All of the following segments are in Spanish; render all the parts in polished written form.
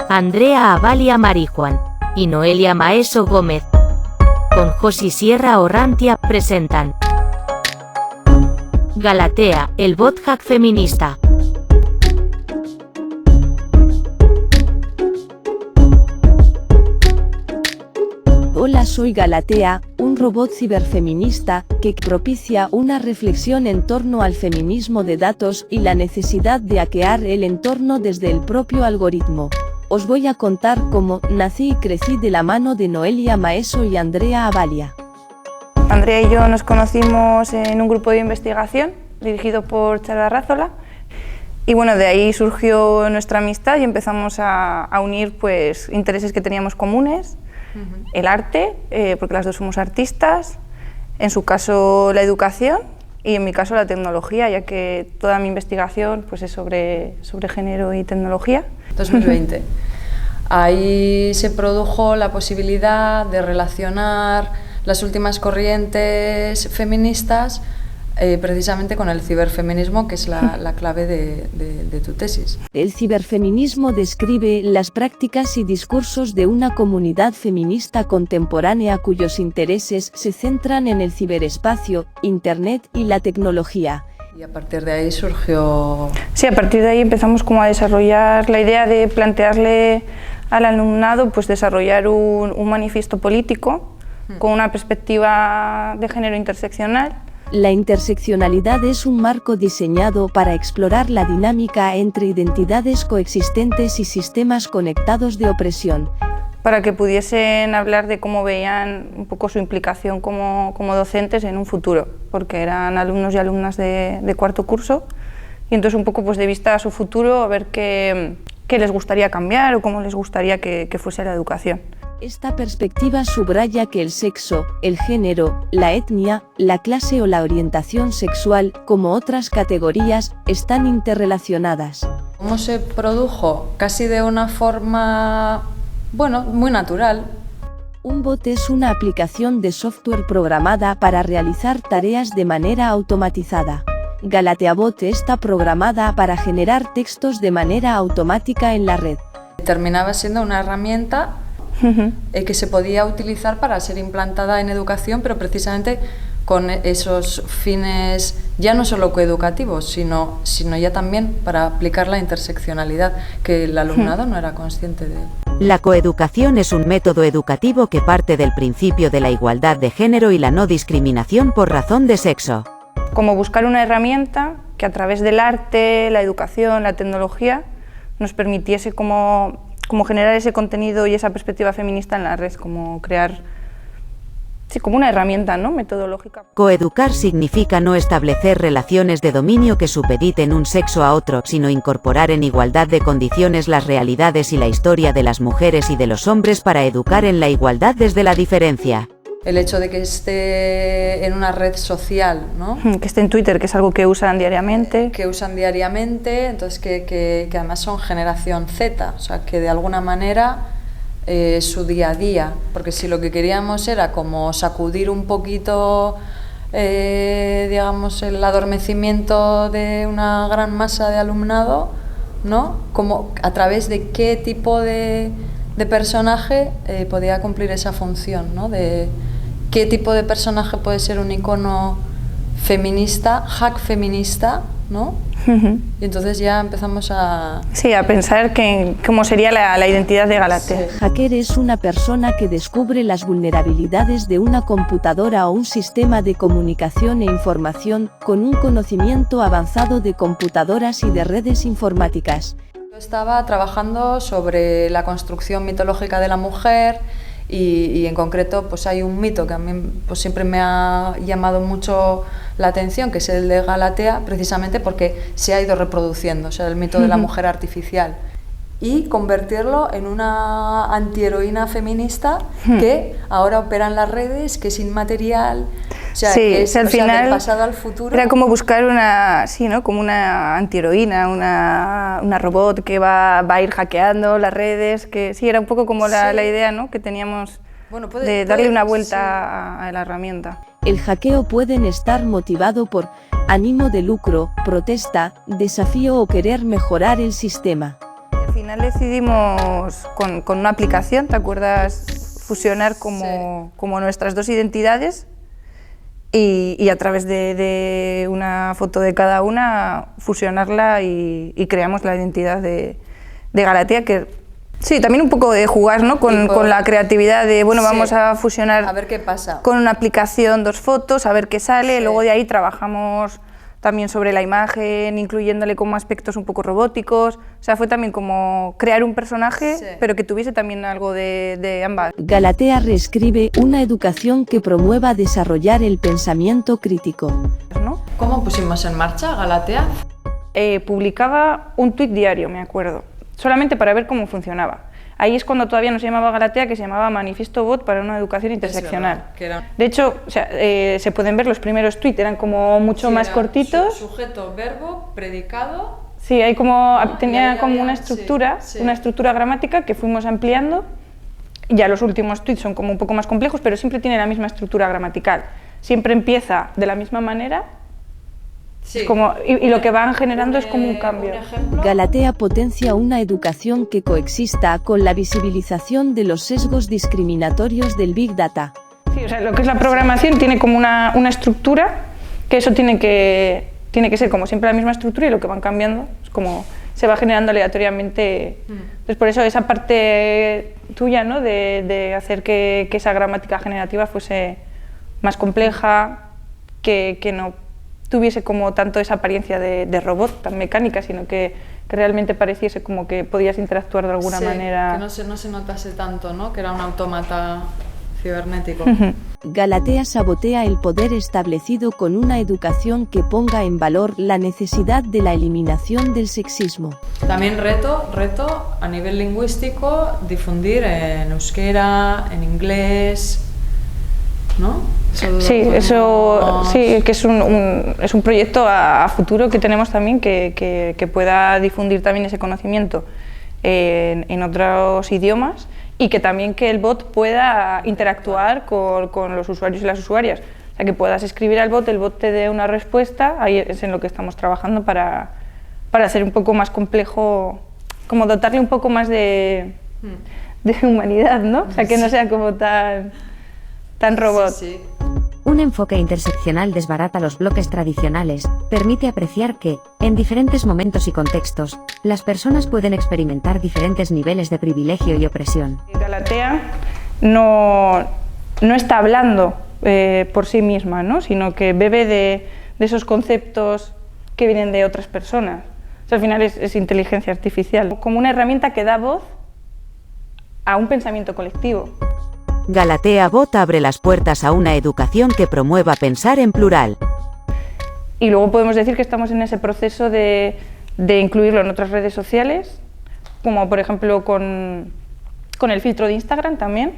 Andrea Avalia Marijuán y Noelia Maeso Gómez, con Josi Sierra Orrantia, presentan Galatea, el bot hack feminista. Hola, soy Galatea, un robot ciberfeminista que propicia una reflexión en torno al feminismo de datos y la necesidad de hackear el entorno desde el propio algoritmo. Os voy a contar cómo nací y crecí de la mano de Noelia Maeso y Andrea Avalia. Andrea y yo nos conocimos en un grupo de investigación dirigido por Chara Rázola y bueno, de ahí surgió nuestra amistad y empezamos a unir pues intereses que teníamos comunes. El arte, porque las dos somos artistas, en su caso la educación y en mi caso la tecnología, ya que toda mi investigación pues, es sobre género y tecnología. 2020. Ahí se produjo la posibilidad de relacionar las últimas corrientes feministas precisamente con el ciberfeminismo, que es la clave de tu tesis. El ciberfeminismo describe las prácticas y discursos de una comunidad feminista contemporánea cuyos intereses se centran en el ciberespacio, Internet y la tecnología. Y a partir de ahí surgió... Sí, a partir de ahí empezamos como a desarrollar la idea de plantearle al alumnado pues desarrollar un manifiesto político con una perspectiva de género interseccional. La interseccionalidad es un marco diseñado para explorar la dinámica entre identidades coexistentes y sistemas conectados de opresión. Para que pudiesen hablar de cómo veían un poco su implicación como docentes en un futuro, porque eran alumnos y alumnas de cuarto curso, y entonces un poco pues de vista a su futuro, a ver qué les gustaría cambiar o cómo les gustaría que fuese la educación. Esta perspectiva subraya que el sexo, el género, la etnia, la clase o la orientación sexual, como otras categorías, están interrelacionadas. ¿Cómo se produjo? Casi de una forma, bueno, muy natural. Un bot es una aplicación de software programada para realizar tareas de manera automatizada. GalateaBot está programada para generar textos de manera automática en la red. Terminaba siendo una herramienta que se podía utilizar para ser implantada en educación, pero precisamente con esos fines ya no solo coeducativos, sino ya también para aplicar la interseccionalidad, que el alumnado no era consciente de. La coeducación es un método educativo que parte del principio de la igualdad de género y la no discriminación por razón de sexo. Como buscar una herramienta que a través del arte, la educación, la tecnología nos permitiese como generar ese contenido y esa perspectiva feminista en la red, como crear, sí, como una herramienta, ¿no?, metodológica. Coeducar significa no establecer relaciones de dominio que supediten un sexo a otro, sino incorporar en igualdad de condiciones las realidades y la historia de las mujeres y de los hombres para educar en la igualdad desde la diferencia. El hecho de que esté en una red social, ¿no? Que esté en Twitter, que es algo que usan diariamente. Entonces que además son generación Z, o sea, que de alguna manera su día a día, porque si lo que queríamos era como sacudir un poquito, digamos, el adormecimiento de una gran masa de alumnado, ¿no? Como a través de qué tipo de personaje podía cumplir esa función, ¿no? De qué tipo de personaje puede ser un icono feminista, hack feminista, ¿no? Y entonces ya empezamos a pensar cómo sería la identidad de Galatea. Sí. Hacker es una persona que descubre las vulnerabilidades de una computadora o un sistema de comunicación e información con un conocimiento avanzado de computadoras y de redes informáticas. Yo estaba trabajando sobre la construcción mitológica de la mujer y en concreto pues hay un mito que a mí pues siempre me ha llamado mucho la atención, que es el de Galatea, precisamente porque se ha ido reproduciendo, o sea, el mito de la mujer artificial, y convertirlo en una antiheroína feminista que ahora opera en las redes, que es inmaterial. O sea, sí, que es, al final del pasado al futuro. Era como buscar como una antiheroína, una robot que va a ir hackeando las redes, que sí, era un poco como la idea, ¿no?, que teníamos, de darle una vuelta a la herramienta. El hackeo puede estar motivado por ánimo de lucro, protesta, desafío o querer mejorar el sistema. Al final decidimos con una aplicación, ¿te acuerdas? Fusionar como nuestras dos identidades y a través de una foto de cada una fusionarla y creamos la identidad de Galatea, que sí, también un poco de jugar, ¿no? con la creatividad de, bueno, vamos a fusionar a ver qué pasa. Con una aplicación 2 fotos, a ver qué sale, luego de ahí trabajamos también sobre la imagen, incluyéndole como aspectos un poco robóticos, o sea, fue también como crear un personaje, pero que tuviese también algo de ambas. Galatea reescribe una educación que promueva desarrollar el pensamiento crítico, ¿no? ¿Cómo pusimos en marcha Galatea? Publicaba un tuit diario, me acuerdo, solamente para ver cómo funcionaba. Ahí es cuando todavía no se llamaba Galatea, que se llamaba Manifiesto Bot para una educación interseccional. De hecho, o sea, se pueden ver los primeros tweets, eran como mucho más cortitos. Sujeto, verbo, predicado. Sí, hay como, tenía como una estructura, una estructura gramática que fuimos ampliando. Ya los últimos tweets son como un poco más complejos, pero siempre tiene la misma estructura gramatical. Siempre empieza de la misma manera. Sí. Y lo que van generando es como un cambio. Galatea potencia una educación que coexista con la visibilización de los sesgos discriminatorios del Big Data. Sí, o sea, lo que es la programación tiene como una estructura, que eso tiene que ser como siempre la misma estructura, y lo que van cambiando es como se va generando aleatoriamente. Entonces, por eso esa parte tuya, ¿no? de hacer que esa gramática generativa fuese más compleja, que no tuviese como tanto esa apariencia de robot tan mecánica, sino que realmente pareciese como que podías interactuar de alguna manera. Que no se notase tanto, ¿no? Que era un autómata cibernético. Galatea sabotea el poder establecido con una educación que ponga en valor la necesidad de la eliminación del sexismo. También reto a nivel lingüístico difundir en euskera, en inglés, ¿no? Sí, que es un proyecto a futuro que tenemos también, que pueda difundir también ese conocimiento en otros idiomas, y que también que el bot pueda interactuar con los usuarios y las usuarias. O sea, que puedas escribir al bot, el bot te dé una respuesta. Ahí es en lo que estamos trabajando para hacer un poco más complejo, como dotarle un poco más de humanidad, ¿no? O sea, que no sea como tan robot. Sí. Un enfoque interseccional desbarata los bloques tradicionales, permite apreciar que, en diferentes momentos y contextos, las personas pueden experimentar diferentes niveles de privilegio y opresión. Galatea no está hablando por sí misma, ¿no? Sino que bebe de esos conceptos que vienen de otras personas. O sea, al final es inteligencia artificial, como una herramienta que da voz a un pensamiento colectivo. Galatea Bot abre las puertas a una educación que promueva pensar en plural. Y luego podemos decir que estamos en ese proceso de incluirlo en otras redes sociales, como por ejemplo con el filtro de Instagram también.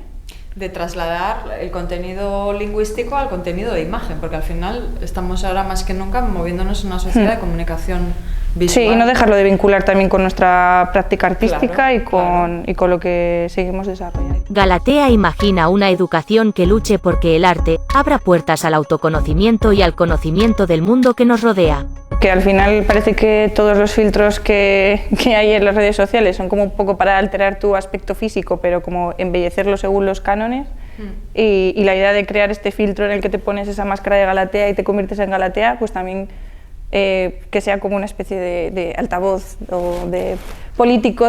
De trasladar el contenido lingüístico al contenido de imagen, porque al final estamos ahora más que nunca moviéndonos en una sociedad de comunicación visual. Sí, y no dejarlo de vincular también con nuestra práctica artística, claro, y con lo que seguimos desarrollando. Galatea imagina una educación que luche porque el arte abra puertas al autoconocimiento y al conocimiento del mundo que nos rodea. Que al final parece que todos los filtros que hay en las redes sociales son como un poco para alterar tu aspecto físico, pero como embellecerlo según los cánones. Y la idea de crear este filtro en el que te pones esa máscara de Galatea y te conviertes en Galatea, pues también que sea como una especie de altavoz o de político,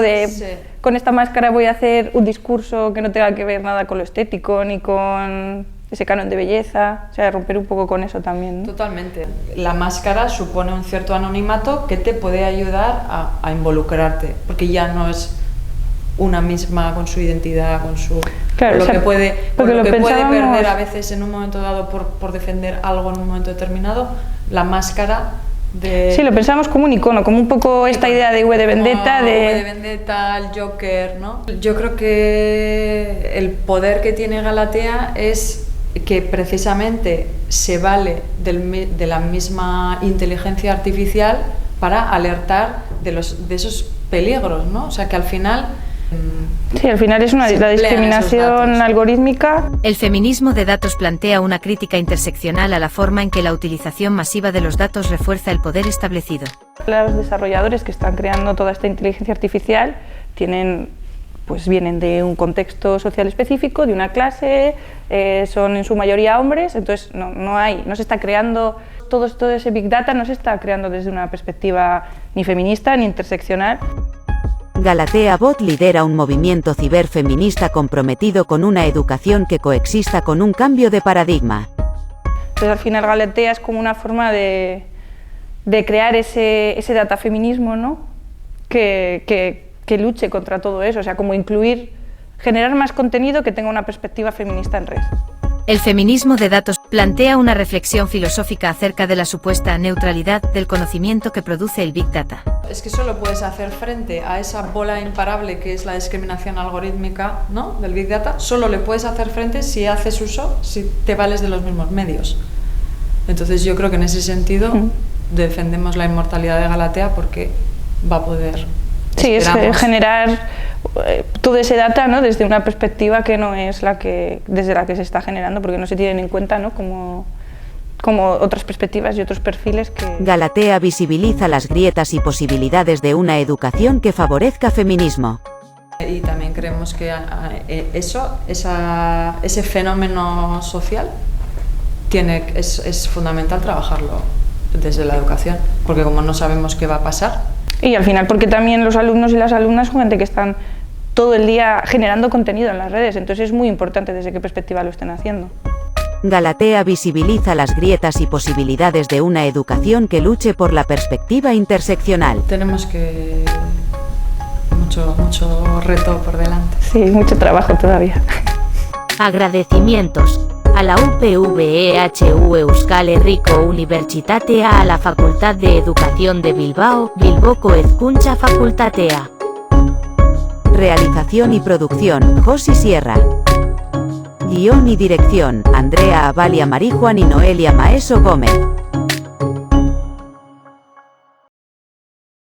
con esta máscara voy a hacer un discurso que no tenga que ver nada con lo estético ni con ese canon de belleza, o sea, romper un poco con eso también, ¿no? Totalmente. La máscara supone un cierto anonimato que te puede ayudar a involucrarte, porque ya no es una misma con su identidad, con su... Claro, lo que puede perder a veces en un momento dado por defender algo en un momento determinado, la máscara de... Sí, lo pensamos como un icono, como un poco esta idea de V de Vendetta, V de Vendetta, el Joker, ¿no? Yo creo que el poder que tiene Galatea es que precisamente se vale de la misma inteligencia artificial para alertar de esos peligros, ¿no? O sea, que al final... Sí, al final es la discriminación algorítmica. El feminismo de datos plantea una crítica interseccional a la forma en que la utilización masiva de los datos refuerza el poder establecido. Los desarrolladores que están creando toda esta inteligencia artificial pues vienen de un contexto social específico, de una clase, son en su mayoría hombres, entonces no se está creando, todo ese Big Data no se está creando desde una perspectiva ni feminista ni interseccional. Galatea Bot lidera un movimiento ciberfeminista comprometido con una educación que coexista con un cambio de paradigma. Entonces al final Galatea es como una forma de crear ese datafeminismo, ¿no? que luche contra todo eso, o sea, como generar más contenido que tenga una perspectiva feminista en red. El feminismo de datos plantea una reflexión filosófica acerca de la supuesta neutralidad del conocimiento que produce el Big Data. Es que solo puedes hacer frente a esa bola imparable que es la discriminación algorítmica, ¿no?, del Big Data, solo le puedes hacer frente si haces uso, si te vales de los mismos medios. Entonces yo creo que en ese sentido defendemos la inmortalidad de Galatea porque va a poder... Sí, es generar todo ese data, ¿no?, desde una perspectiva que no es desde la que se está generando, porque no se tienen en cuenta, ¿no?, como otras perspectivas y otros perfiles que... Galatea visibiliza las grietas y posibilidades de una educación que favorezca feminismo. Y también creemos que ese fenómeno social es fundamental trabajarlo desde la educación, porque como no sabemos qué va a pasar. Y al final porque también los alumnos y las alumnas son gente que están todo el día generando contenido en las redes, entonces es muy importante desde qué perspectiva lo estén haciendo. Galatea visibiliza las grietas y posibilidades de una educación que luche por la perspectiva interseccional. Tenemos mucho reto por delante. Sí, mucho trabajo todavía. Agradecimientos a la UPV-EHU Euskal Herriko Unibertsitatea, a la Facultad de Educación de Bilbao, Bilboko Hezkuntza Fakultatea. Realización y producción, Josi Sierra. Guión y dirección, Andrea Avalia Marijuán y Noelia Maeso Gómez.